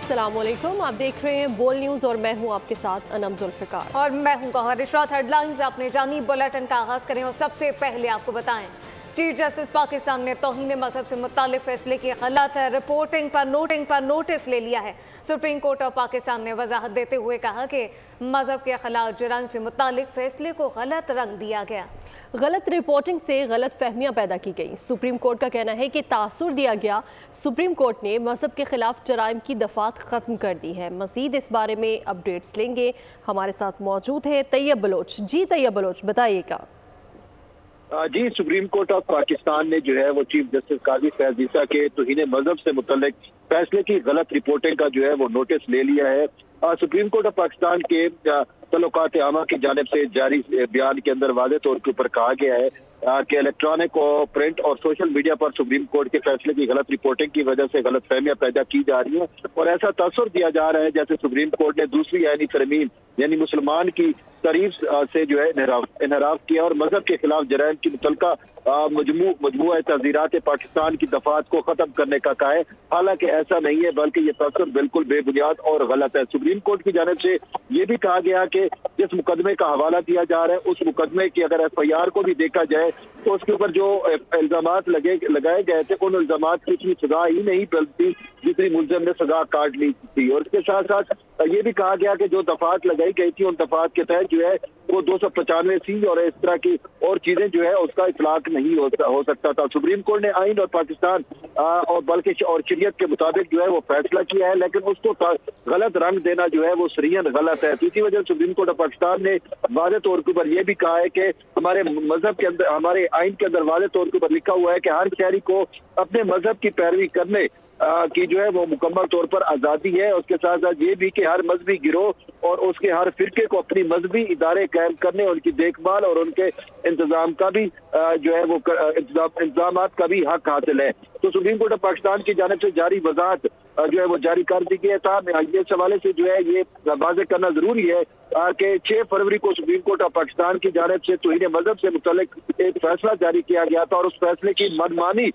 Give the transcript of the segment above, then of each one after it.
अस्सलाम वालेकुम, आप देख रहे हैं बोल न्यूज़ और मैं हूं आपके साथ अनम जुल्फ़िकार और मैं हूं गौहर इशरात। हेडलाइंस अपने जानी बुलेटिन का आगाज़ करें और सबसे पहले आपको बताएं, चीफ जस्टिस पाकिस्तान ने तौहीन मजहब से मुताल्लिक फैसले की गलत रिपोर्टिंग पर नोटिस ले लिया है। सुप्रीम कोर्ट ऑफ पाकिस्तान ने वजाहत देते हुए कहा कि मजहब के खिलाफ जुर्म से मुताल्लिक फैसले को गलत रंग दिया गया। गलत रिपोर्टिंग से गलत फहमियाँ पैदा की गई। सुप्रीम कोर्ट का कहना है कि तासुर दिया गया। सुप्रीम कोर्ट ने मजहब के खिलाफ जराइम की दफात ख़त्म कर दी है। मज़ीद इस बारे में अपडेट्स लेंगे। हमारे साथ मौजूद है तैयब बलोच। जी तैयब बलोच, बताइएगा। जी, सुप्रीम कोर्ट ऑफ पाकिस्तान ने जो है वो चीफ जस्टिस काजी फैज ईसा के तौहीन मजहब से मुतल्लिक फैसले की गलत रिपोर्टिंग का जो है वो नोटिस ले लिया है। सुप्रीम कोर्ट ऑफ पाकिस्तान के तल्लुकात आमा की जानिब से जारी बयान के अंदर वाज़ेह तौर के ऊपर कहा गया है कि इलेक्ट्रॉनिक और प्रिंट और सोशल मीडिया पर सुप्रीम कोर्ट के फैसले की गलत रिपोर्टिंग की वजह से गलत फहमियां पैदा की जा रही हैं और ऐसा तासुर दिया जा रहा है जैसे सुप्रीम कोर्ट ने दूसरी आईनी तरमीम यानी मुसलमान की तारीफ से जो है इनहराफ किया और मजहब के खिलाफ जराइम की मुतलका मजमूआ तज़ीरात पाकिस्तान की दफात को खत्म करने का कहा है। हालांकि ऐसा नहीं है, बल्कि ये तासुर बिल्कुल बेबुनियाद और गलत है। सुप्रीम कोर्ट की जानिब से ये भी कहा गया कि जिस मुकदमे का हवाला दिया जा रहा है उस मुकदमे की अगर FIR को भी देखा जाए तो उसके ऊपर जो इल्जामात लगाए गए थे उन इल्जामात की इतनी सजा ही नहीं मिलती जितनी मुलजिम ने सजा काट ली थी। और इसके साथ साथ ये भी कहा गया कि जो दफात लगाई गई थी उन दफात के तहत जो है वो 295C और इस तरह की और चीजें जो है उसका इतलाक नहीं हो सकता था। सुप्रीम कोर्ट ने आइन और पाकिस्तान और बल्कि और शरीयत के मुताबिक जो है वो फैसला किया है, लेकिन उसको गलत रंग देना जो है वो सरीयन गलत है। इसी वजह से सुप्रीम कोर्ट ऑफ पाकिस्तान ने वाज़ेह तौर के ऊपर यह भी कहा है कि हमारे मजहब के अंदर, हमारे आइन के अंदर वाज़ेह तौर के ऊपर लिखा हुआ है कि हर शहरी को अपने मजहब की पैरवी करने की जो है वो मुकम्मल तौर पर आज़ादी है। उसके साथ साथ ये भी कि हर मजहबी गिरोह और उसके हर फिरके को अपनी मजहबी इदारे कायम करने, उनकी देखभाल और उनके इंतजाम का भी जो है वो इंतजाम का भी हक हासिल है। तो सुप्रीम कोर्ट ऑफ पाकिस्तान की जानिब से जारी वजाहत जो है वो जारी कर दी गया था। इस हवाले से जो है ये वाज़ेह करना जरूरी है कि 6 फरवरी को सुप्रीम कोर्ट ऑफ पाकिस्तान की जानिब से तौहीन मजहब से मुतल्लिक एक फैसला जारी किया गया था और उस फैसले की मनमानी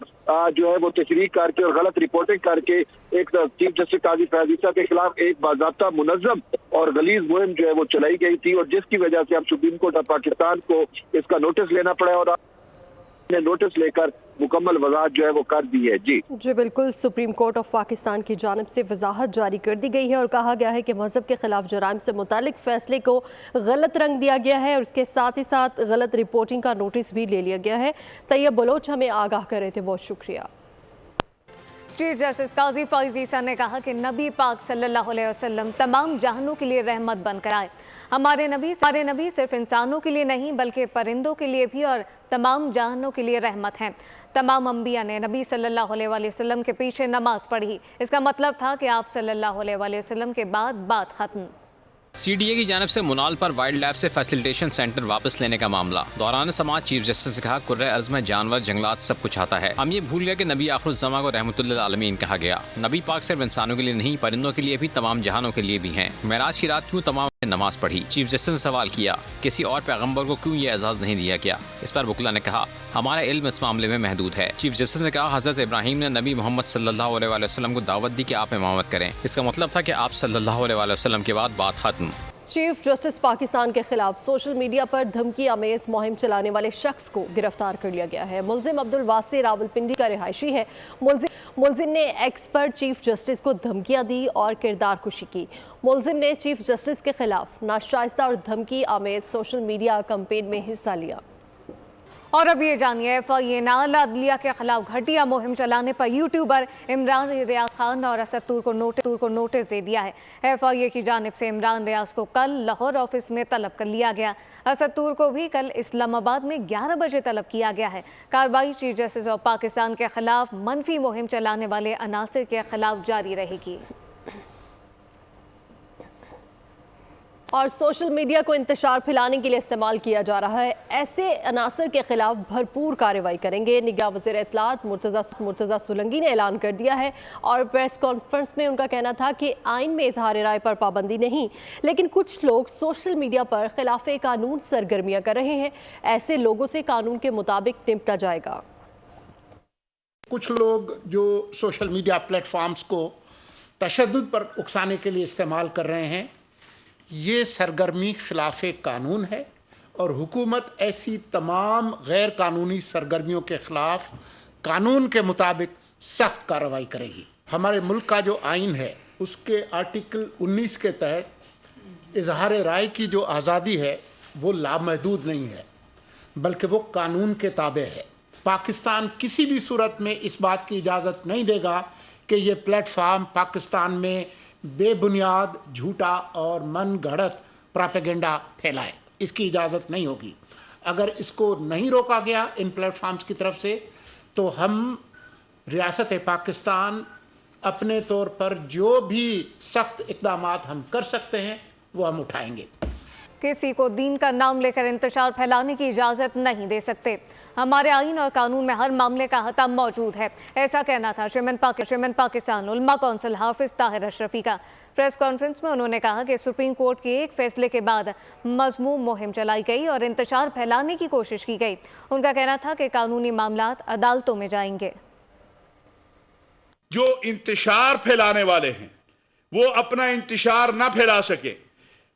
जो है वो तशरीह करके और गलत रिपोर्टिंग करके एक चीफ जस्टिस काजी फैज ईसा के खिलाफ एक बाज़ाब्ता मुनज़्ज़म और गलीज मुहिम जो है वो चलाई गई थी और जिसकी वजह से अब सुप्रीम कोर्ट ऑफ पाकिस्तान को इसका नोटिस लेना पड़ा और ने नोटिस लेकर मुकम्मल वजाहत जो है वो कर दी है। जी बिल्कुल, सुप्रीम कोर्ट ऑफ पाकिस्तान की जानिब से वजाहत जारी कर दी गई है और कहा गया है कि मजहब के खिलाफ जराइम से मुतालिक फैसले को गलत रंग दिया गया है और उसके साथ ही साथ गलत रिपोर्टिंग का नोटिस भी ले लिया गया है। तैयब बलोच हमें आगाह कर रहे थे, बहुत शुक्रिया। चीफ जस्टिस काजी फैज ईसा ने कहा कि नबी पाक सल्लल्लाहु अलैहि वसल्लम तमाम जहानों के लिए रहमत बनकर आए। हमारे नबी सिर्फ इंसानों के लिए नहीं बल्कि परिंदों के लिए भी और तमाम जहानों के लिए रहमत हैं। तमाम अंबिया ने नबी सल्लल्लाहु अलैहि वसल्लम के पीछे नमाज पढ़ी। इसका मतलब था कि आप सल्लल्लाहु अलैहि वसल्लम के बाद बात खत्म। CDA की जानिब से मुनाल पर वाइल्ड लाइफ से फैसिलिटेशन सेंटर वापस लेने का मामला। दौरान समाज चीफ जस्टिस ने कहा कुर्रे अर्ज़ में जानवर, जंगलात सब कुछ आता है। हम ये भूल गए कि नबी आखिरुज़्ज़मा को रहमतुल्लिल आलमीन कहा गया। नबी पाक सिर्फ इंसानों के लिए नहीं परिंदों के लिए भी, तमाम जहानों के लिए भी हैं। मेराज की रात क्यों तमाम ने नमाज पढ़ी? चीफ जस्टिस ने सवाल किया किसी और पैगम्बर को क्यों ये एजाज़ नहीं दिया गया? इस पर वकला ने कहा हमारा इल्म इस मामले में महदूद है। चीफ जस्टिस ने कहा हज़रत इब्राहीम ने नबी मोहम्मद सल्लल्लाहु अलैहि वसल्लम को दावत दी कि आप इमामत करें। इसका मतलब था कि आप सल्लल्लाहु अलैहि वसल्लम के बाद बात खत्म। चीफ जस्टिस पाकिस्तान के खिलाफ सोशल मीडिया पर धमकी आमेज मुहिम चलाने वाले शख्स को गिरफ्तार कर लिया गया है। मुलजिम अब्दुल वासी रावलपिंडी का रिहायशी है। मुलजिम ने एक्स पर चीफ जस्टिस को धमकियां दी और किरदार कुशी की। मुलजिम ने चीफ जस्टिस के खिलाफ नाशाइस्ता और धमकी आमेज सोशल मीडिया कैंपेन में हिस्सा लिया। और अब ये जानिए, FIA नाअहलिया के खिलाफ घटिया मुहिम चलाने पर यूट्यूबर इमरान रियाज खान और असद तूर को नोटिस दे दिया है। FIA की जानिब से इमरान रियाज को कल लाहौर ऑफिस में तलब कर लिया गया। असद तूर को भी कल इस्लामाबाद में 11 बजे तलब किया गया है। कार्रवाई चीफ जस्टिस ऑफ पाकिस्तान के खिलाफ मनफी मुहिम चलाने वाले अनासर के खिलाफ जारी रहेगी। और सोशल मीडिया को इंतशार फैलाने के लिए इस्तेमाल किया जा रहा है, ऐसे अनासर के खिलाफ भरपूर कार्रवाई करेंगे। निगरान वज़ीर इत्तलात मुर्तज़ा सुलंगी ने ऐलान कर दिया है और प्रेस कॉन्फ्रेंस में उनका कहना था कि आइन में इजहार राय पर पाबंदी नहीं, लेकिन कुछ लोग सोशल मीडिया पर खिलाफ कानून सरगर्मियाँ कर रहे हैं। ऐसे लोगों से कानून के मुताबिक निपटा जाएगा। कुछ लोग जो सोशल मीडिया प्लेटफॉर्म्स को तशद्दुद पर उकसाने के लिए इस्तेमाल कर रहे हैं, ये सरगर्मी खिलाफ कानून है और हुकूमत ऐसी तमाम गैर कानूनी सरगर्मियों के ख़िलाफ़ कानून के मुताबिक सख्त कार्रवाई करेगी। हमारे मुल्क का जो आइन है उसके आर्टिकल 19 के तहत इजहार राय की जो आज़ादी है वो लामहदूद नहीं है, बल्कि वो कानून के ताबे है। पाकिस्तान किसी भी सूरत में इस बात की इजाज़त नहीं देगा कि ये प्लेटफार्म पाकिस्तान में बेबुनियाद, झूठा और मन गढ़ंत प्रोपेगेंडा फैलाए, इसकी इजाज़त नहीं होगी। अगर इसको नहीं रोका गया इन प्लेटफार्म्स की तरफ से, तो हम रियासत पाकिस्तान अपने तौर पर जो भी सख्त इक़दामात हम कर सकते हैं वो हम उठाएंगे। किसी को दीन का नाम लेकर इंतशार फैलाने की इजाज़त नहीं दे सकते। हमारे आइन और कानून में हर मामले का हतम मौजूद है, ऐसा कहना था चेयरमैन पाकिस्तान उलमा कौंसिल हाफिज ताहिर अशरफी का। प्रेस कॉन्फ्रेंस में उन्होंने कहा कि सुप्रीम कोर्ट के एक फैसले के बाद मज़मूम मुहिम चलाई गई और इंतशार फैलाने की कोशिश की गई। उनका कहना था कि कानूनी मामलात अदालतों में जाएंगे। जो इंतशार फैलाने वाले हैं वो अपना इंतशार ना फैला सके।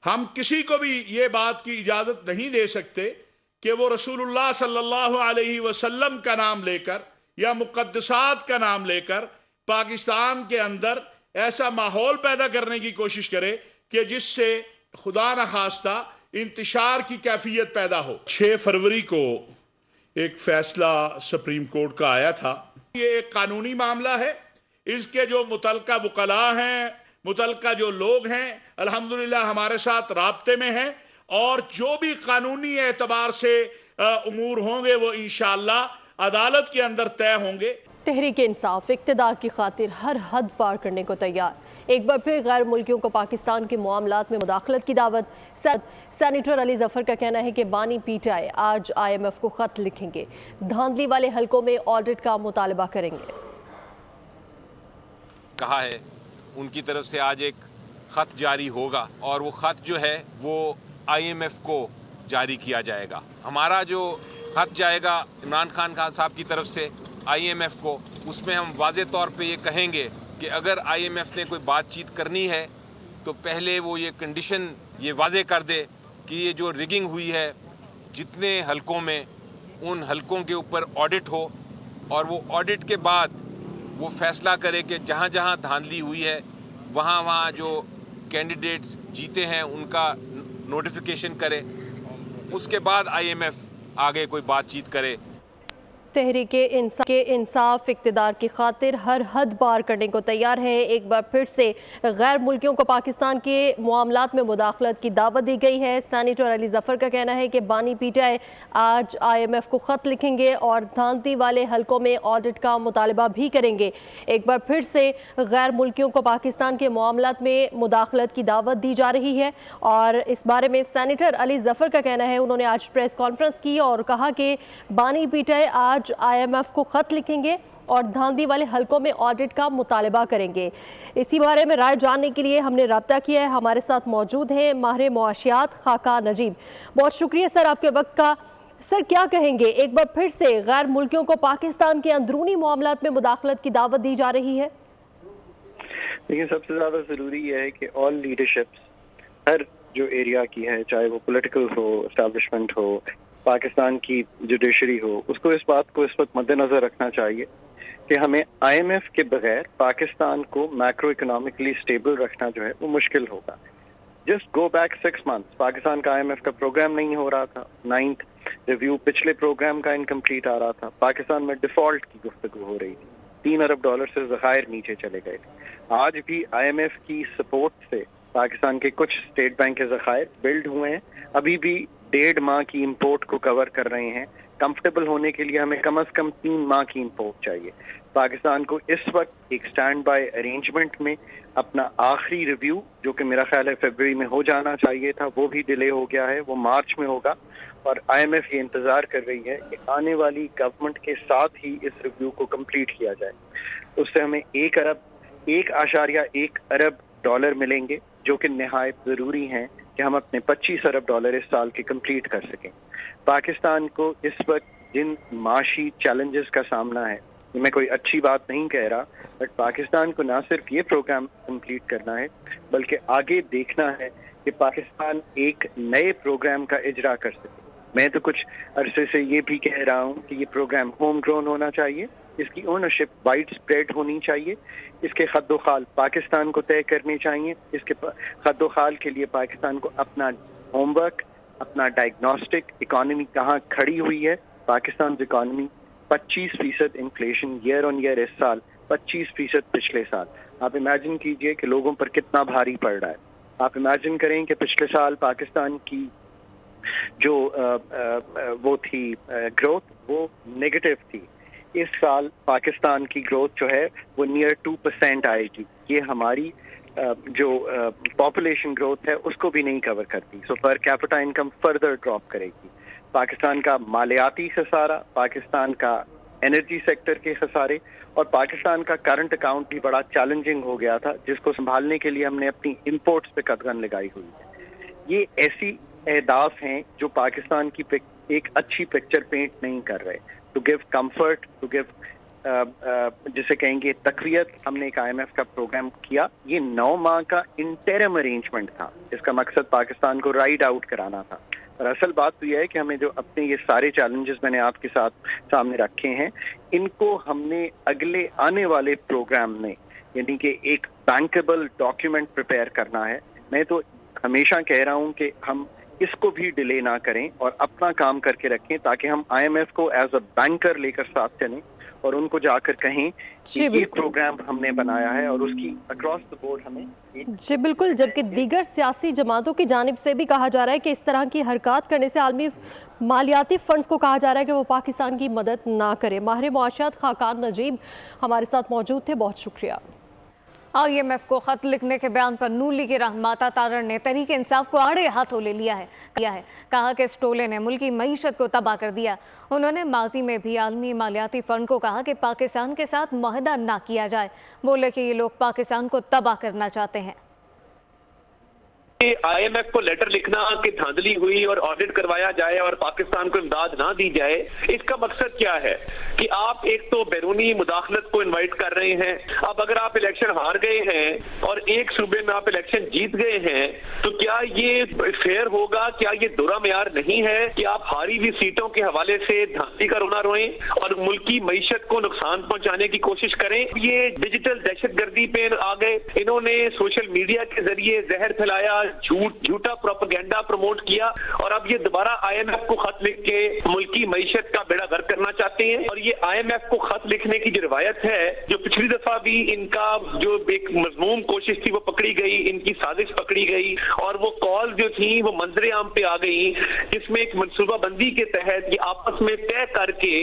हम किसी को भी ये बात की इजाज़त नहीं दे सकते कि वो रसूलुल्लाह सल्लल्लाहु अलैहि वसल्लम का नाम लेकर या मुक़द्दसात का नाम लेकर पाकिस्तान के अंदर ऐसा माहौल पैदा करने की कोशिश करे कि जिससे खुदा न खास्ता इंतशार की कैफियत पैदा हो। 6 फरवरी को एक फैसला सुप्रीम कोर्ट का आया था। ये एक कानूनी मामला है, इसके जो मुतलका वकला हैं, मुतलका जो लोग हैं, अल्हम्दुलिल्लाह हमारे साथ राब्ते में हैं और जो भी कानूनी एतबार से उमूर होंगे वो इंशाअल्लाह अदालत के अंदर तय होंगे। तहरीक इंसाफ इक़्तिदार की खातिर हर हद पार करने को तैयार। एक बार फिर गैर मुल्कियों को पाकिस्तान के मामलात में मुदाखलत की दावत। सेनेटर अली जफर का कहना है कि बानी पीटीआई आज IMF को ख़त लिखेंगे, धांधली वाले हलकों में ऑडिट का मुतालबा करेंगे। कहा है उनकी तरफ से आज एक ख़त जारी होगा और वो ख़त जो है वो IMF को जारी किया जाएगा। हमारा जो ख़त जाएगा इमरान खान साहब की तरफ से IMF को, उसमें हम वाज़े तौर पे ये कहेंगे कि अगर IMF ने कोई बातचीत करनी है तो पहले वो ये कंडीशन ये वाज़े कर दे कि ये जो रिगिंग हुई है जितने हलकों में, उन हलकों के ऊपर ऑडिट हो और वो ऑडिट के बाद वो फैसला करे कि जहाँ जहाँ धांधली हुई है वहाँ वहाँ जो कैंडिडेट जीते हैं उनका नोटिफिकेशन करे, उसके बाद IMF आगे कोई बातचीत करे। तहरीक इंसाफ इक़्तिदार की खातिर हर हद पार करने को तैयार है। एक बार फिर से गैर मुल्कियों को पाकिस्तान के मामलात में मुदाखलत की दावत दी गई है। सेनेटर अली जफर का कहना है कि बानी पीटीआई आज IMF को ख़त लिखेंगे और धांधली वाले हलकों में ऑडिट का मुतालबा भी करेंगे। एक बार फिर से गैर मुल्कियों को पाकिस्तान के मामलात में मुदाखलत की दावत दी जा रही है और इस बारे में सेनेटर अली जफर का कहना है, उन्होंने आज प्रेस कॉन्फ्रेंस की और कहा कि बानी पीटीआई आज IMF को ख़त लिखेंगे और धांधली वाले हलकों में ऑडिट का मुतालबा करेंगे। इसी बारे में राय जानने के लिए हमने रब्ता किया है। हमारे साथ मौजूद हैं माहिर मुआशियात खाका नजीब। बहुत शुक्रिया सर आपके वक्त का। सर क्या कहेंगे, एक बार फिर से गैर मुल्कियों को पाकिस्तान के अंदरूनी मामलात में मुदाखलत की दावत दी जा रही है? देखिए, सबसे ज़्यादा ज़रूरी यह है कि ऑल लीडरशिप्स हर जो एरिया की है, चाहे वो पॉलिटिकल हो, एस्टैब्लिशमेंट हो, पाकिस्तान की जुडिशरी हो, उसको इस बात को इस वक्त मद्देनज़र रखना चाहिए कि हमें IMF के बगैर पाकिस्तान को मैक्रो इकोनॉमिकली स्टेबल रखना जो है वो मुश्किल होगा। Just go back 6 months, Pakistan का IMF का प्रोग्राम नहीं हो रहा था। 9th रिव्यू पिछले प्रोग्राम का इनकम्प्लीट आ रहा था। पाकिस्तान में डिफॉल्ट की गुफ्तगू हो रही थी। $3 अरब से ज़खायर नीचे चले गए थे। आज भी IMF की सपोर्ट से पाकिस्तान के कुछ स्टेट बैंक के ज़खायर बिल्ड हुए हैं, अभी भी 1.5 माह की इंपोर्ट को कवर कर रहे हैं। कंफर्टेबल होने के लिए हमें कम से कम 3 माह की इंपोर्ट चाहिए। पाकिस्तान को इस वक्त एक स्टैंड बाय अरेंजमेंट में अपना आखिरी रिव्यू, जो कि मेरा ख्याल है फरवरी में हो जाना चाहिए था, वो भी डिले हो गया है, वो मार्च में होगा। और IMF ये इंतज़ार कर रही है कि आने वाली गवर्नमेंट के साथ ही इस रिव्यू को कंप्लीट किया जाए। उससे हमें 1.1 अरब डॉलर मिलेंगे, जो कि निहायत ज़रूरी हैं कि हम अपने $25 अरब इस साल के कंप्लीट कर सकें। पाकिस्तान को इस वक्त जिन माशी चैलेंजेस का सामना है میں کوئی اچھی بات نہیں کہہ رہا، بٹ پاکستان کو نہ صرف یہ پروگرام کمپلیٹ کرنا ہے بلکہ آگے دیکھنا ہے کہ پاکستان ایک نئے پروگرام کا اجرا کر سکے۔ میں تو کچھ عرصے سے یہ بھی کہہ رہا ہوں کہ یہ پروگرام ہوم گرون ہونا چاہیے، اس کی اونرشپ وائڈ اسپریڈ ہونی چاہیے، اس کے خد و خال پاکستان کو طے کرنے چاہیے، اس کے خد و خال کے لیے پاکستان کو اپنا ہوم ورک، اپنا ڈائگنوسٹک، اکانومی کہاں کھڑی ہوئی ہے۔ پاکستان اکانومی 25% انفلیشن ایئر آن ایئر اس سال، 25% پچھلے سال۔ آپ امیجن کیجئے کہ لوگوں پر کتنا بھاری پڑ رہا ہے۔ آپ امیجن کریں کہ پچھلے سال پاکستان کی جو وہ تھی گروتھ وہ نیگیٹو تھی، اس سال پاکستان کی گروتھ جو ہے وہ نیئر 2% آئے گی۔ یہ ہماری جو پاپولیشن گروتھ ہے اس کو بھی نہیں کور کرتی، so per capita income further drop کرے گی۔ پاکستان کا مالیاتی خسارہ، پاکستان کا انرجی سیکٹر کے خسارے اور پاکستان کا کرنٹ اکاؤنٹ بھی بڑا چیلنجنگ ہو گیا تھا، جس کو سنبھالنے کے لیے ہم نے اپنی امپورٹس پہ قدغن لگائی ہوئی ہے۔ یہ ایسی اہداف ہیں جو پاکستان کی ایک اچھی پکچر پینٹ نہیں کر رہے۔ To give comfort, to give جسے کہیں گے تقویت، ہم نے ایک IMF کا پروگرام کیا۔ یہ 9 ماہ کا انٹرم ارینجمنٹ تھا، اس کا مقصد پاکستان کو رائڈ آؤٹ کرانا تھا۔ اور اصل بات تو یہ ہے کہ ہمیں جو اپنے یہ سارے چیلنجز میں نے آپ کے ساتھ سامنے رکھے ہیں، ان کو ہم نے اگلے آنے والے پروگرام میں یعنی کہ ایک بینکیبل ڈاکیومنٹ پریپیئر کرنا ہے۔ میں تو ہمیشہ کہہ رہا ہوں کہ ہم اس کو بھی ڈیلے نہ کریں اور اپنا کام کر کے رکھیں تاکہ ہم IMF کو ایز اے بینکر لے کر ساتھ چلیں اور ان کو جا کر کہیں کہ یہ پروگرام ہم نے بنایا ہے اور اس کی اکراس دی بورڈ ہمیں جی بالکل، جبکہ دیگر سیاسی جماعتوں کی جانب سے بھی کہا جا رہا ہے کہ اس طرح کی حرکات کرنے سے عالمی مالیاتی فنڈز کو کہا جا رہا ہے کہ وہ پاکستان کی مدد نہ کرے۔ ماہر معاشیات خاقان نجیب ہمارے ساتھ موجود تھے، بہت شکریہ۔ IMF کو خط لکھنے کے بیان پر نون لیگ رہنما تارڑ نے تحریک انصاف کو آڑے ہاتھوں لے لیا ہے، کہا کہ اس ٹولے نے ملکی معیشت کو تباہ کر دیا۔ انہوں نے ماضی میں بھی عالمی مالیاتی فنڈ کو کہا کہ پاکستان کے ساتھ معاہدہ نہ کیا جائے، بولے کہ یہ لوگ پاکستان کو تباہ کرنا چاہتے ہیں۔ IMF کو لیٹر لکھنا کہ دھاندلی ہوئی اور آڈٹ کروایا جائے اور پاکستان کو امداد نہ دی جائے، اس کا مقصد کیا ہے کہ آپ ایک تو بیرونی مداخلت کو انوائٹ کر رہے ہیں۔ اب اگر آپ الیکشن ہار گئے ہیں اور ایک صوبے میں آپ الیکشن جیت گئے ہیں تو کیا یہ فیئر ہوگا؟ کیا یہ دورہ معیار نہیں ہے کہ آپ ہاری ہوئی سیٹوں کے حوالے سے دھاندلی کا رونا روئیں اور ملکی معیشت کو نقصان پہنچانے کی کوشش کریں؟ یہ ڈیجیٹل دہشت گردی پہ آ گئے، انہوں نے سوشل میڈیا کے ذریعے زہر پھیلایا، جھوٹا پروپیگنڈا پروموٹ کیا اور اب یہ دوبارہ IMF کو خط لکھ کے ملکی معیشت کا بیڑا غرق کرنا چاہتے ہیں۔ اور یہ IMF کو خط لکھنے کی جو روایت ہے، جو پچھلی دفعہ بھی ان کا جو ایک مذموم کوشش تھی وہ پکڑی گئی، ان کی سازش پکڑی گئی اور وہ کال جو تھی وہ منظر عام پہ آ گئی، جس میں ایک منصوبہ بندی کے تحت یہ آپس میں طے کر کے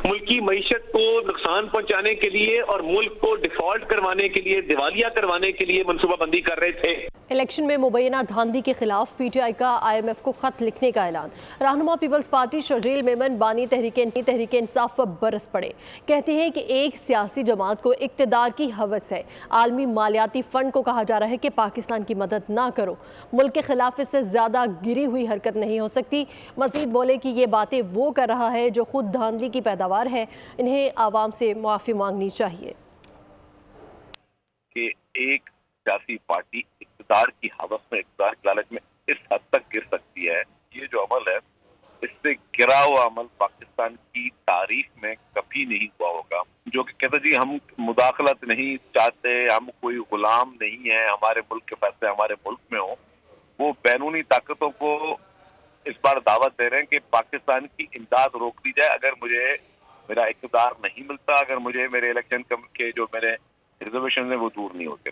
ملکی معیشت کو نقصان پہنچانے کے لیے اور ملک کو ڈیفالٹ کروانے کے لیے، دیوالیہ کروانے کے لیے منصوبہ بندی کر رہے تھے۔ الیکشن میں مبینہ دھاندلی کے خلاف PTI کا IMF کو خط لکھنے کا اعلان۔ رہنما پیپلز پارٹی شرجیل میمن بانی تحریک انصاف پر برس پڑے، کہتے ہیں کہ ایک سیاسی جماعت کو اقتدار کی ہوس ہے۔ عالمی مالیاتی فنڈ کو کہا جا رہا ہے کہ پاکستان کی مدد نہ کرو، ملک کے خلاف اس سے زیادہ گری ہوئی حرکت نہیں ہو سکتی۔ مزید بولے کہ یہ باتیں وہ کر رہا ہے جو خود دھاندلی کی پیداوار ہے، انہیں عوام سے معافی مانگنی چاہیے۔ کہ ایک سیاسی پارٹی اقتدار کی ہوس میں، اقتدار کی لالچ میں اس حد تک گر سکتی ہے، یہ جو عمل ہے اس سے گرا ہوا عمل پاکستان کی تاریخ میں کبھی نہیں ہوا ہوگا۔ جو کہ کہتے جی ہم مداخلت نہیں چاہتے، ہم کوئی غلام نہیں ہیں، ہمارے ملک کے فیصلے ہمارے ملک میں ہوں، وہ بیرونی طاقتوں کو اس بار دعوت دے رہے ہیں کہ پاکستان کی امداد روک دی جائے اگر مجھے میرا اقتدار نہیں ملتا، اگر مجھے میرے الیکشن کے جو میرے ریزرویشن ہیں وہ دور نہیں ہوتے۔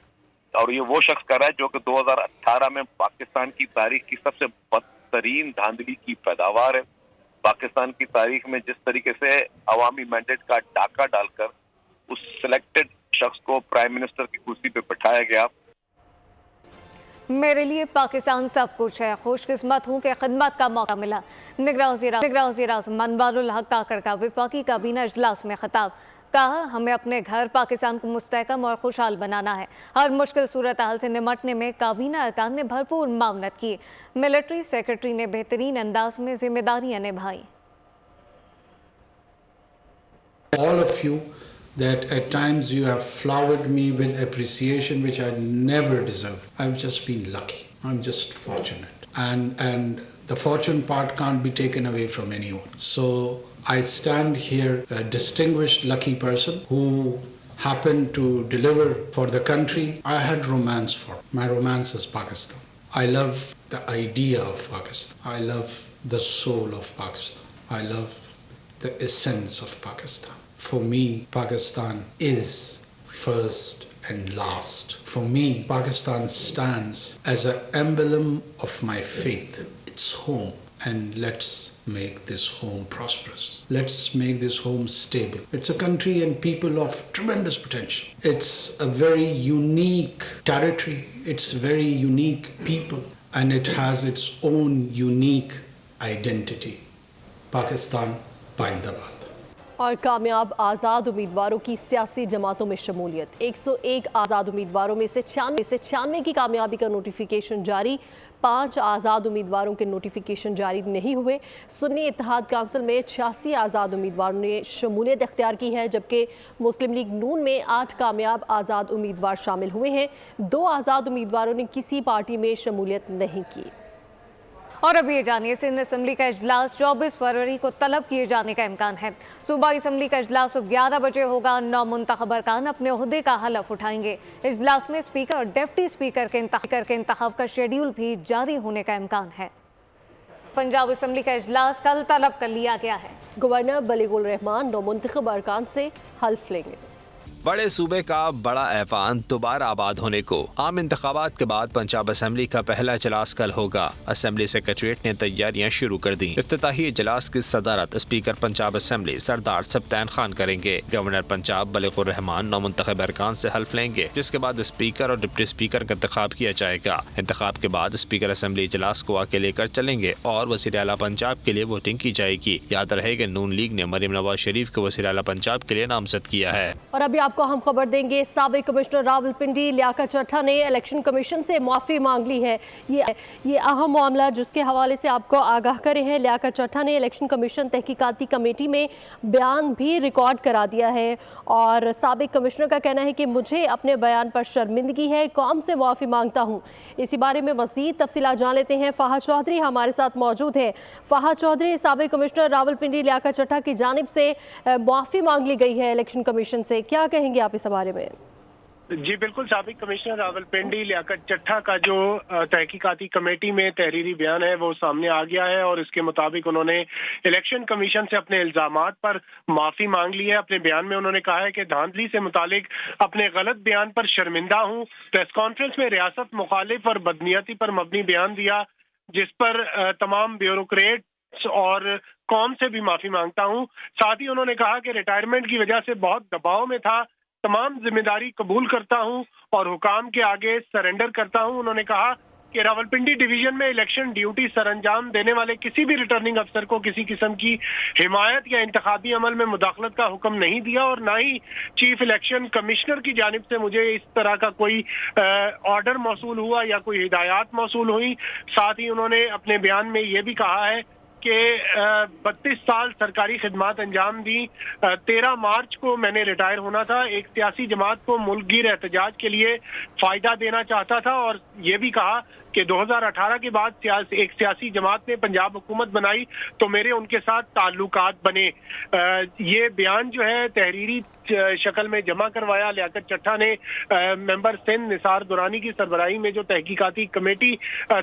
اور یہ وہ شخص کر رہا ہے جو کہ 2018 میں پاکستان کی تاریخ کی سب سے بدترین دھاندلی کی پیداوار ہے۔ پاکستان کی تاریخ میں جس طریقے سے عوامی مینڈیٹ کا ڈاکہ ڈال کر اس سلیکٹڈ شخص کو پرائم منسٹر کی کرسی پہ بٹھایا گیا۔ میرے لیے پاکستان سب کچھ ہے، خوش قسمت ہوں کہ خدمت کا موقع ملا۔ نگراں وزیر اعظم انوار الحق کاکڑ کا وفاقی کابینہ اجلاس میں خطاب، کہا ہمیں اپنے گھر پاکستان کو مستحکم اور خوشحال بنانا ہے۔ ہر مشکل صورتحال سے نمٹنے میں کابینہ ارکان نے بھرپور معاونت کی۔ ملٹری سیکرٹری نے بہترین انداز میں ذمہ داریاں نبھائیں۔ All of you, that at times you have flowered me with appreciation which I never deserved. I've just been lucky. I'm just fortunate. And the fortune part can't be taken away from anyone. So I stand here a distinguished, lucky person who happened to deliver for the country I had romance for. My romance is Pakistan. I love the idea of Pakistan. I love the soul of Pakistan. I love the essence of Pakistan. For me, Pakistan is first and last. For me, Pakistan stands as an emblem of my faith. It's home. And let's make this home prosperous. Let's make this home stable. It's a country and people of tremendous potential. It's a very unique territory. It's very unique people. And it has its own unique identity. Pakistan, Pindabad. और कामयाब आज़ाद उम्मीदवारों की सियासी जमातों में शमूलियत। 101 आज़ाद उम्मीदवारों में से 96 की कामयाबी का नोटिफिकेशन जारी। 5 आज़ाद उम्मीदवारों के नोटिफिकेशन जारी नहीं हुए। सुन्नी इत्तेहाद काउंसिल में 86 आज़ाद उम्मीदवारों ने शमूलियत इख्तियार की है, जबकि मुस्लिम लीग नून में 8 कामयाब आज़ाद उम्मीदवार शामिल हुए हैं। 2 आज़ाद उम्मीदवारों ने किसी पार्टी में शमूलियत नहीं की। और अब ये जानिए, सिंध असम्बली का इजलास 24 फरवरी को तलब किए जाने का इम्कान है। सूबाई असम्बली का इजलास सुबह 11 बजे होगा। 9 मुंतखब अरकान अपने ओहदे का हलफ उठाएंगे। इजलास में स्पीकर और डिप्टी स्पीकर के इंतखाब का शेड्यूल भी जारी होने का इम्कान है। पंजाब असम्बली का इजलास कल तलब कर लिया गया है। गवर्नर बलीगुल रहमान 9 मुंतखब अरकान से हल्फ लेंगे। बड़े सूबे का बड़ा ऐवान दोबारा आबाद होने को। आम इंतखाबात के बाद पंजाब असम्बली का पहला इजलास कल होगा। असम्बली सेक्रेटरीट ने तैयारियां शुरू कर दी। इफ्तिताही इजलास की सदारत स्पीकर पंजाब असम्बली सरदार सब्तैन खान करेंगे। गवर्नर पंजाब बलीगुल रहमान 9 मुंतखब अरकान से हल्फ लेंगे, जिसके बाद स्पीकर और डिप्टी स्पीकर का इंतखाब किया जाएगा। इंतखाब के बाद स्पीकर असम्बली इजलास को आगे लेकर चलेंगे और वज़ीर आला पंजाब के लिए वोटिंग की जाएगी। याद रहे कि नून लीग ने मरीम नवाज शरीफ को वज़ीर आला पंजाब के लिए नामजद किया है। और अभी आपको हम खबर देंगे, साबिक कमिश्नर रावलपिंडी लियाकत चट्टा ने इलेक्शन कमीशन से माफ़ी मांग ली है। ये अहम मामला जिसके हवाले से आपको आगाह करे हैं। लियाकत चट्टा ने इलेक्शन कमीशन तहकीकाती कमेटी में बयान भी रिकॉर्ड करा दिया है और साबिक कमिश्नर का कहना है कि मुझे अपने बयान पर शर्मिंदगी है, कौम से माफ़ी मांगता हूँ। इसी बारे में मज़ीद तफसीलात जान लेते हैं। फ़हद चौधरी हमारे साथ मौजूद है। फ़हद चौधरी, साबिक कमिश्नर रावलपिंडी लियाकत चट्टा की जानिब से माफ़ी मांग ली गई है इलेक्शन कमीशन से, क्या कहेंगे आप इस बारे में? जी बिल्कुल, साबिक कमिश्नर रावलपिंडी लियाकत चट्टा का जो तहकीकाती कमेटी में तहरीरी बयान है वो सामने आ गया है और इसके मुताबिक उन्होंने इलेक्शन कमीशन से अपने इल्जामात पर माफ़ी मांग ली है। अपने बयान में उन्होंने कहा है कि धांधली से मुतालिक अपने गलत बयान पर शर्मिंदा हूँ। प्रेस कॉन्फ्रेंस में रियासत मुखालिफ और बदनीयती पर मबनी बयान दिया, जिस पर तमाम ब्यूरोक्रेट्स और कौम से भी माफ़ी मांगता हूँ। साथ ही उन्होंने कहा कि रिटायरमेंट की वजह से बहुत दबाव में था, तमाम जिम्मेदारी कबूल करता हूं और हुकाम के आगे सरेंडर करता हूं। उन्होंने कहा कि रावलपिंडी डिवीजन में इलेक्शन ड्यूटी सरंजाम देने वाले किसी भी रिटर्निंग अफसर को किसी किस्म की हिमायत या इंतखाबी अमल में मुदाखलत का हुक्म नहीं दिया और ना ही चीफ इलेक्शन कमिश्नर की जानिब से मुझे इस तरह का कोई ऑर्डर मौसूल हुआ या कोई हिदायत मौसूल हुई। साथ ही उन्होंने अपने बयान में ये भी कहा है कि 32 साल सरकारी खिदमत अंजाम दी। 13 मार्च को मैंने रिटायर होना था। एक सियासी जमात को मुल्कगीर एहतजाज के लिए फ़ायदा देना चाहता था और ये भी कहा कि 2018 के बाद एक सियासी जमात ने पंजाब हुकूमत बनाई तो मेरे उनके साथ ताल्लुकात बने। ये बयान जो है तहरीरी शक्ल में जमा करवाया लियाकत चट्टा ने मेंबर सिंध निसार दुरानी की सरबराही में जो तहकीकाती कमेटी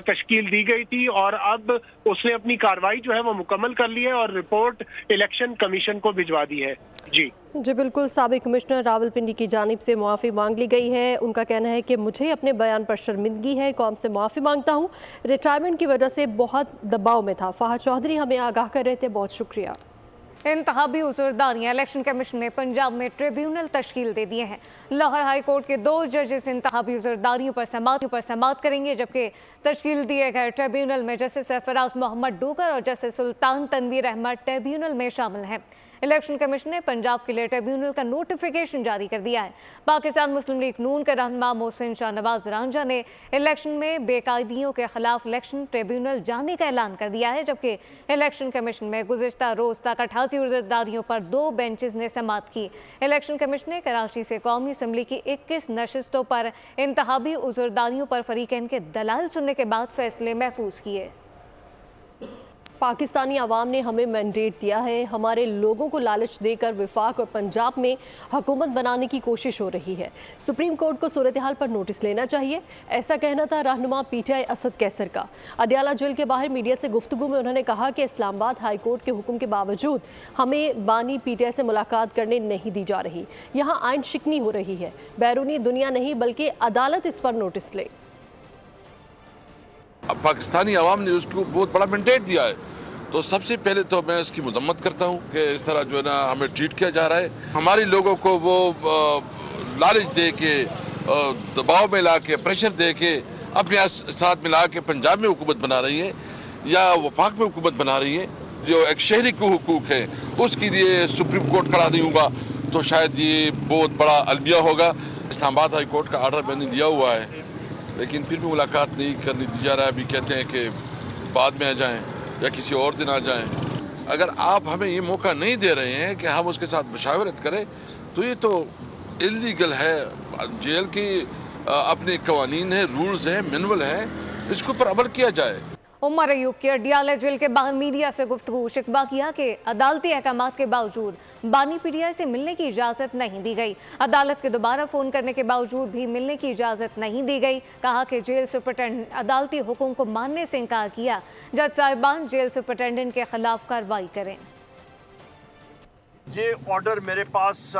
तश्कील दी गई थी और अब उसने अपनी कार्रवाई जो है वो मुकम्मल कर ली है और रिपोर्ट इलेक्शन कमीशन को भिजवा दी है। जी बिल्कुल, साबिक कमिश्नर रावलपिंडी की जानिब से माफ़ी मांग ली गई है। उनका कहना है कि मुझे अपने बयान पर शर्मिंदगी है, कौम से माफ़ी मांगता हूँ, रिटायरमेंट की वजह से बहुत दबाव में था। फ़हद चौधरी हमें आगाह कर रहे थे, बहुत शुक्रिया। इंतखाबी उज़ुरदारियाँ, इलेक्शन कमीशन ने पंजाब में ट्रिब्यूनल तश्कील दे दिए हैं। लाहौर हाई कोर्ट के 2 जजेस इंतखाबी उज़ुरदारियों पर समाअत करेंगे, जबकि तश्कील दिए गए ट्रिब्यूनल में जस्टिस सरफराज मोहम्मद डोगर और जस्टिस सुल्तान तनवीर अहमद ट्रिब्यूनल में शामिल हैं। इलेक्शन कमीशन ने पंजाब के लिए ट्रिब्यूनल का नोटिफिकेशन जारी कर दिया है। पाकिस्तान मुस्लिम लीग नून के रहनुमा मोहसिन शाहनवाज रांझा ने इलेक्शन में बेकायदियों के खिलाफ इलेक्शन ट्रिब्यूनल जाने का ऐलान कर दिया है, जबकि इलेक्शन कमीशन में गुज़िश्ता रोज तक 88 उज़रदारियों पर 2 बेंचेस ने समाअत की। इलेक्शन कमीशन ने कराची से कौमी असम्बली की 21 नशिस्तों पर इंतखाबी उज़रदारियों पर फरीकैन के दलाल सुनने के बाद फैसले महफूज किए। पाकिस्तानी आवाम ने हमें मैंडेट दिया है, हमारे लोगों को लालच देकर वफाक और पंजाब में हुकूमत बनाने की कोशिश हो रही है। सुप्रीम कोर्ट को सूरत हाल पर नोटिस लेना चाहिए, ऐसा कहना था रहनुमा PTI असद कैसर का। अडियाला जेल के बाहर मीडिया से गुफ्तगू में उन्होंने कहा कि इस्लामाबाद हाई कोर्ट के हुक्म के बावजूद हमें बानी PTI से मुलाकात करने नहीं दी जा रही। यहाँ आइन शिकनी हो रही है, बैरूनी दुनिया नहीं बल्कि अदालत इस पर नोटिस ले। अब पाकिस्तानी आवाम ने उसको बहुत बड़ा मैंडेट दिया है, तो सबसे पहले तो मैं उसकी मजम्मत करता हूँ कि इस तरह जो है ना हमें ट्रीट किया जा रहा है। हमारे लोगों को वो लालच दे के, दबाव में ला के, प्रेशर दे के अपने साथ मिला के पंजाब में हुकूमत बना रही है या वफाक में हुकूमत बना रही है। जो एक शहरी को हुकूक है उसके लिए सुप्रीम कोर्ट खड़ा नहीं होगा तो शायद ये बहुत बड़ा अलमिया होगा। इस्लामाबाद हाई कोर्ट का आर्डर मैंने दिया हुआ है, लेकिन फिर भी मुलाकात नहीं करने दी जा रहा है। अभी कहते हैं कि बाद में आ जाएं या किसी और दिन आ जाएं। अगर आप हमें ये मौका नहीं दे रहे हैं कि हम उसके साथ मशावरत करें तो ये तो इलीगल है। जेल की अपने कवानीन है, रूल्स हैं, मैनुअल हैं, इसके ऊपर अमल किया जाए। उमर अयूब की अडियाला जेल के बाहर मीडिया से गुफ्तगू, शिकवा किया कि अदालती अहकामात के बावजूद बानी PTI से मिलने की इजाज़त नहीं दी गई। अदालत के दोबारा फ़ोन करने के बावजूद भी मिलने की इजाज़त नहीं दी गई। कहा कि जेल सुपरिटेंडेंट अदालती हुक्म को मानने से इनकार किया। जज साहिबान जेल सुपरिटेंडेंट के खिलाफ कार्रवाई करें। ये ऑर्डर मेरे पास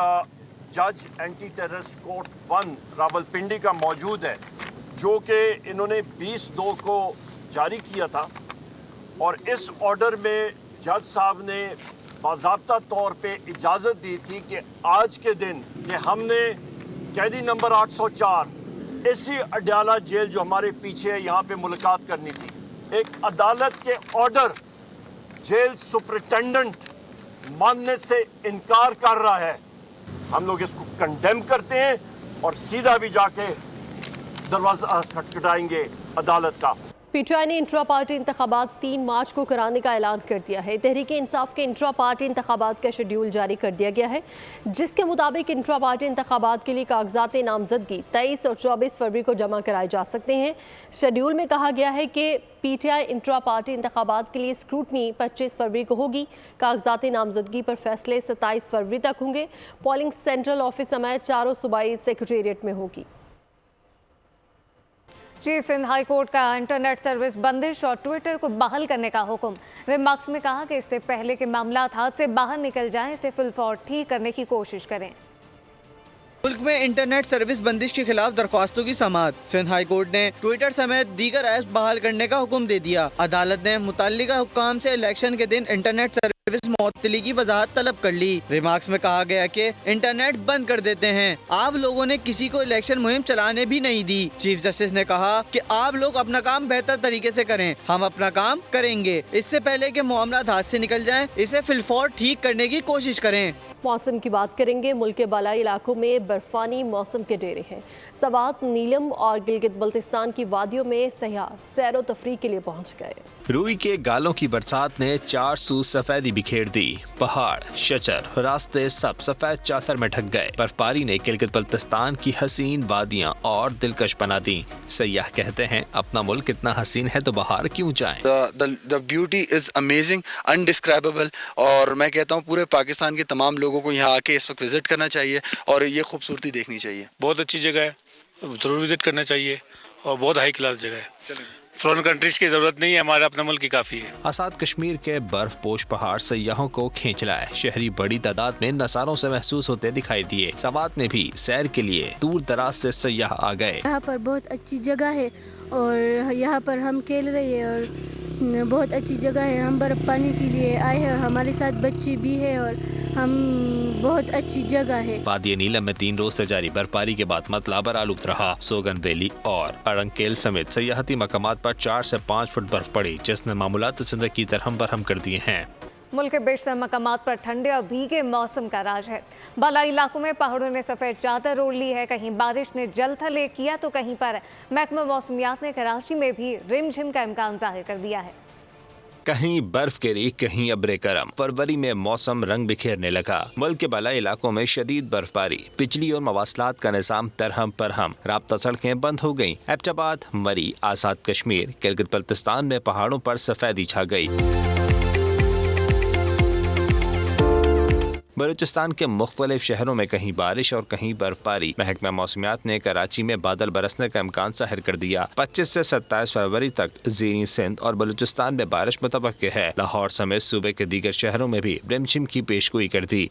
जज एंटी टेररिस्ट कोर्ट 1 रावलपिंडी का मौजूद है, जो कि इन्होंने 20/2 को जारी किया था। और इस ऑर्डर में जज साहब ने बाज़ाब्ता तौर पे इजाज़त दी थी कि आज के दिन कि हमने कैदी नंबर 804 इसी अडियाला जेल जो हमारे पीछे है यहाँ पे मुलाकात करनी थी। एक अदालत के ऑर्डर जेल सुपरिटेंडेंट मानने से इनकार कर रहा है। हम लोग इसको कंडेम करते हैं और सीधा भी जाके दरवाज़ा खटखटाएंगे अदालत का। PTI ने इंट्रा पार्टी इंतखाबात 3 मार्च को कराने का ऐलान कर दिया है। तहरीक इंसाफ के इंट्रा पार्टी इंतखाबात का शेड्यूल जारी कर दिया गया है, जिसके मुताबिक इंट्रा पार्टी इंतखाबात के लिए कागजात नामजदगी 23 और 24 फरवरी को जमा कराए जा सकते हैं। शेड्यूल में कहा गया है कि PTI इंट्रा पार्टी इंतखाबात के लिए स्क्रूटनी 25 फरवरी को होगी। कागजात नामजदगी पर फैसले 27 फरवरी तक होंगे। पोलिंग सेंट्रल ऑफिस समेत 4 सूबाई सेक्रेटेरिएट में होगी। सिंध हाई कोर्ट का इंटरनेट सर्विस बंदिश और ट्विटर को बहाल करने का हुक्म। रिमार्क्स में कहा कि इससे पहले के मामलात हाथ से बाहर निकल जाएं, इसे फिलफौर ठीक करने की कोशिश करें। मुल्क में इंटरनेट सर्विस बंदिश के खिलाफ दरख्वास्तों की समाअत। सिंध हाई कोर्ट ने ट्विटर समेत दीगर ऐप्स बहाल करने का हुक्म दे दिया। अदालत ने मुतल्लिका हुक्काम से इलेक्शन के दिन इंटरनेट सर्विस मुअत्तली की वजाहत तलब कर ली। रिमार्क्स में कहा गया कि इंटरनेट बंद कर देते हैं, आप लोगों ने किसी को इलेक्शन मुहिम चलाने भी नहीं दी। चीफ जस्टिस ने कहा कि आप लोग अपना काम बेहतर तरीके से करें, हम अपना काम करेंगे। इससे पहले कि मामला हाथ से निकल जाए, इसे फिलफौर ठीक करने की कोशिश करें। मौसम की बात करेंगे। मुल्क के बालाई इलाकों में बर्फानी मौसम के डेरे हैं। सवात, नीलम और गिलगित बल्तिस्तान की वादियों में सयाह सैरो तफरीह के लिए पहुंच गए। रूई के गालों की बरसात ने 4 सू सफेदी बिखेर दी। पहाड़, शजर, रास्ते सब सफेद चादर में ढक गए। बर्फबारी ने गिलगित बल्तिस्तान की हसीन वादियां और दिलकश बना दी। सयाह कहते हैं अपना मुल्क कितना हसीन है तो बाहर क्यों जाएं? The beauty is amazing, undescribable। और मैं कहता हूँ पूरे पाकिस्तान के तमाम लोगों को यहाँ आके इस वक्त विजिट करना चाहिए और ये खूबसूरती देखनी चाहिए। बहुत अच्छी जगह है, ज़रूर विजिट करना चाहिए और बहुत हाई क्लास जगह है। फॉरेन कंट्रीज की जरूरत नहीं है, हमारा अपना मुल्क ही काफी है। आसाद कश्मीर के बर्फ पोश पहाड़ सयाहों को खींच लाए। शहरी बड़ी तादाद में नज़ारों से महसूस होते दिखाई दिए। सवात में भी सैर के लिए दूर दराज से सयाह आ गए। यहाँ पर बहुत अच्छी जगह है और यहाँ पर हम खेल रहे हैं और बहुत अच्छी जगह है। हम बर्फ पानी के लिए आए हैं और हमारे साथ बच्चे भी है और हम बहुत अच्छी जगह है। वादी नीलम में 3 रोज से जारी बर्फबारी के बाद मतलाबर आलूद रहा। सोगन वैली और अरंकेल समेत सयाहती मकामात पर 4 से 5 फुट बर्फ पड़ी, जिसने मामूलात जिंदगी दरहम बरहम कर दिए हैं। मुल्क के बेशतर मकामात पर ठंडे और भीगे मौसम का राज है। बालाई इलाकों में पहाड़ों ने सफ़ेद चादर ओढ़ ली है, कहीं बारिश ने जल थल किया तो कहीं पर महकमा मौसमियात ने कराची में भी रिमझिम का इम्कान जाहिर कर दिया है। कहीं बर्फ गिरी, कहीं अब्रे करम। फरवरी में मौसम रंग बिखेरने लगा। मुल्क के बालाई इलाकों में शदीद बर्फबारी, बिजली और मवासलात का निज़ाम तरहम परहम, राब्ता सड़कें बंद हो गईं। एबटाबाद, मरी, आज़ाद कश्मीर, गिलगित बल्तिस्तान में पहाड़ों पर सफेदी छा गई। बलूचिस्तान के मुख्तलिफ शहरों में कहीं बारिश और कहीं बर्फबारी। महकमा मौसमियात ने कराची में बादल बरसने का इम्कान जाहिर कर दिया। 25 से 27 फरवरी तक ज़ीनी, सिंध और बलूचिस्तान में बारिश मुतवक्के है। लाहौर समेत सूबे के दीगर शहरों में भी रिमझिम की पेशगोई कर दी।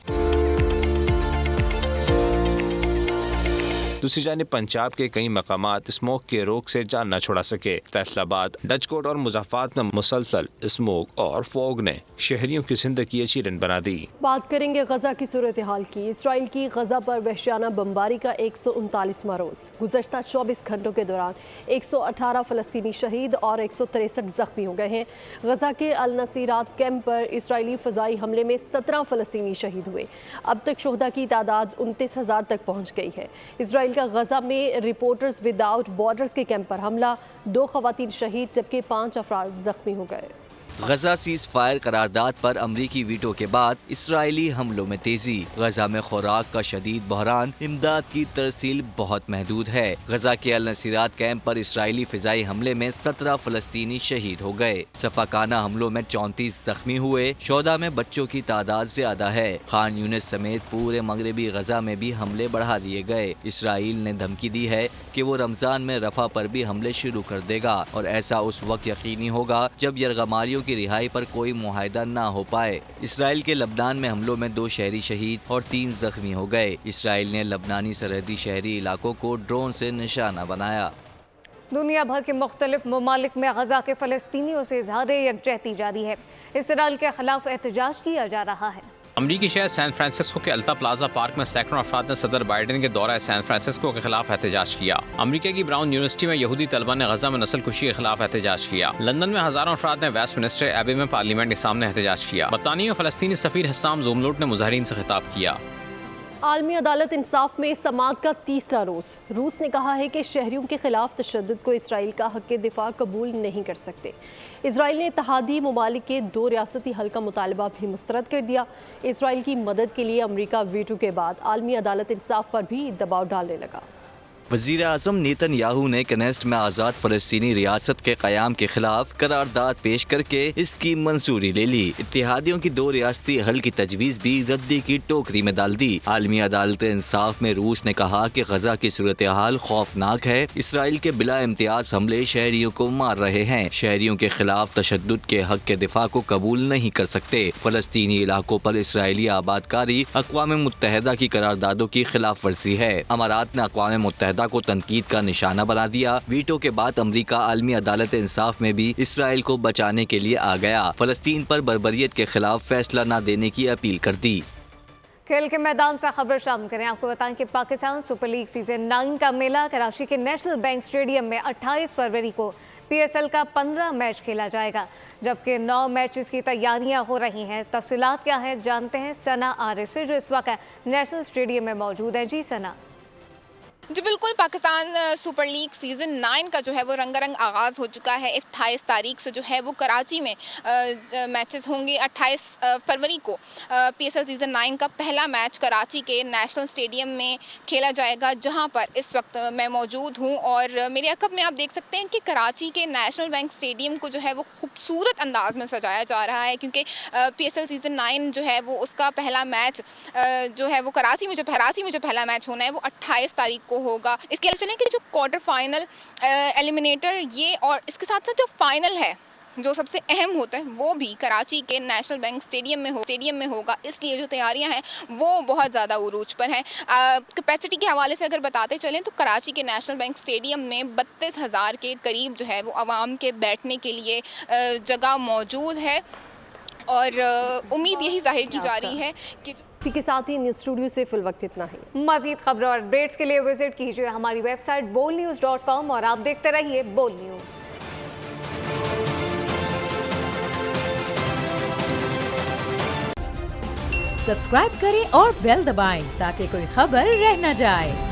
दूसरी जानिब पंजाब के कई मकामात स्मोक के रोक से जान न छुड़ा सके। फैसलाबाद, डचकोट और मुज़फ्फराबाद में मुसलसल स्मोक और फॉग ने शहरियों की जिंदगी चीरन बना दी। बात करेंगे गजा की सूरत हाल की। इसराइल की गजा पर वहशियाना बमबारी का 139वां रोज़। गुज़श्ता 24 घंटों के दौरान 118 फ़लस्तीनी शहीद और 163 ज़ख्मी हो गए हैं। गजा के अल नसीरात कैंप पर इसराइली फ़ज़ाई हमले में 17 फ़लस्तीनी शहीद हुए। अब तक शोहदा की तादाद 29,000 तक पहुँच गई है। इसराइल का गजा में रिपोर्टर्स विदाउट बॉर्डर्स के कैंप पर हमला, 2 ख़वातीन शहीद जबकि 5 अफराद जख्मी हो गए। गजा सीज फायर करारदाद पर अमरीकी वीटो के बाद इसराइली हमलों में तेजी। गजा में खुराक का शदीद बहरान, इमदाद की तरसील बहुत महदूद है। गजा के अल नसीरात कैंप पर इसराइली फिजाई हमले में 17 फलस्तीनी शहीद हो गए। सफाकाना हमलों में 34 जख्मी हुए। शोदा में बच्चों की तादाद ज्यादा है। खान यूनिस समेत पूरे मगरबी गजा में भी हमले बढ़ा दिए गए। इसराइल ने धमकी दी है कि वो रमजान में रफा पर भी हमले शुरू कर देगा और ऐसा उस वक्त यकीनी होगा जब यरगमारियों की रिहाई पर कोई मुआहदा ना हो पाए। इसराइल के लबनान में हमलों में 2 शहरी शहीद और 3 जख्मी हो गए। इसराइल ने लबनानी सरहदी शहरी इलाकों को ड्रोन से निशाना बनाया। दुनिया भर के मुख्तलिफ ममालिक में गजा के फ़लस्तीनियों से इज़हार यकजहती जारी है। इसराइल के खिलाफ एहतजाज किया जा रहा है। अमरीकी शहर सैन फ्रांसिस्को के अल्ता प्लाजा पार्क में सैकड़ों अफराद ने सदर बाइडेन के दौरा सैन फ्रांसिस्को के खिलाफ एहतजाज किया। अमरीका की ब्राउन यूनिवर्सिटी में यहूदी तलबा ने गजा में नस्ल कुशी के खिलाफ एहतजाज किया। लंदन में हजारों अफराद ने वेस्टमिनिस्टर एबे में पार्लियामेंट के सामने एहतजाज किया। बरतानिया और फ़लस्तीनी सफ़ीर हस्साम ज़ुमलूट ने मुजाहिरीन से खिताब किया। आलमी अदालत इंसाफ में समाअत का 30वां रोज़। रूस ने कहा है कि शहरियों के खिलाफ तशद्दुद को इसराइल का हक़ दिफा कबूल नहीं कर सकते। इसराइल ने इत्तेहादी ममालिक के 2 रियासती हल का मुतालबा भी मुस्तरद कर दिया। इसराइल की मदद के लिए अमरीका वीटो के बाद आलमी अदालत इंसाफ पर भी दबाव डालने लगा। वज़ीर आज़म नेतन्याहू ने कनेस्ट में आज़ाद फ़लस्तीनी रियासत के क़याम के खिलाफ करारदाद पेश करके इसकी मंजूरी ले ली। इत्तेहादियों की 2 रियासती हल की तजवीज़ भी रद्दी की टोकरी में डाल दी। आलमी अदालत इंसाफ में रूस ने कहा कि गजा की सूरत हाल खौफनाक है। इसराइल के बिला इम्तियाज हमले शहरियों को मार रहे हैं। शहरियों के खिलाफ तशद्दुद के हक़ के दिफा को कबूल नहीं कर सकते। फ़लस्तीनी इलाकों पर इसराइली आबादकारी अक़वाम मुत्तहिदा की करारदादों की खिलाफ वर्जी है। अमारात ने अक़वाम मुत्तहिदा को तनकीद का निशाना बना दिया। वीटो के बाद अमरीका आलमी अदालत इंसाफ में भी इसराइल को बचाने के लिए आ गया। फलस्तीन पर बर्बरियत के खिलाफ फैसला न देने की अपील कर दी। खेल के मैदान से खबर शामिल करें। आपको बताएं कि पाकिस्तान सुपर लीग सीजन 9 का मेला कराची के नेशनल बैंक स्टेडियम में 28 फरवरी को PSL का 15 मैच खेला जाएगा, जबकि 9 मैचेस की तैयारियां हो रही हैं। तफसीलात क्या है जानते हैं सना आरिफ से, जो इस वक्त नेशनल स्टेडियम में मौजूद है। जी सना। जी बिल्कुल, पाकिस्तान सुपर लीग सीज़न 9 का जो है वो रंगारंग आगाज़ हो चुका है। 28 तारीख से जो है वो कराची में मैचेस होंगे। 28 फरवरी को PSL सीज़न 9 का पहला मैच कराची के नेशनल स्टेडियम में खेला जाएगा, जहां पर इस वक्त मैं मौजूद हूं। और मेरे अकब में आप देख सकते हैं कि कराची के नेशनल बैंक स्टेडियम को जो है वो खूबसूरत अंदाज में सजाया जा रहा है, क्योंकि PSL सीज़न 9 जो है वो उसका पहला मैच जो है वो कराची में जो पहला मैच होना है वो 28 तारीख को होगा। इसके अलावा चलें कि जो क्वार्टर फाइनल, एलिमिनेटर, ये और इसके साथ साथ जो फाइनल है जो सबसे अहम होता है वो भी कराची के नेशनल बैंक स्टेडियम में होगा। इसलिए जो तैयारियां हैं वो बहुत ज़्यादा उरूज पर हैं। कैपेसिटी के हवाले से अगर बताते चलें तो कराची के नेशनल बैंक स्टेडियम में 32,000 के करीब जो है वो आवाम के बैठने के लिए जगह मौजूद है और उम्मीद यही जाहिर की जा रही है कि इसी के साथ ही न्यूज़ स्टूडियो से फिल वक्त इतना ही। मज़ीद खबरों और अपडेट्स के लिए विजिट कीजिए हमारी वेबसाइट bolnews.com और आप देखते रहिए बोल न्यूज़। सब्सक्राइब करें और बेल दबाएं ताकि कोई खबर रह न जाए।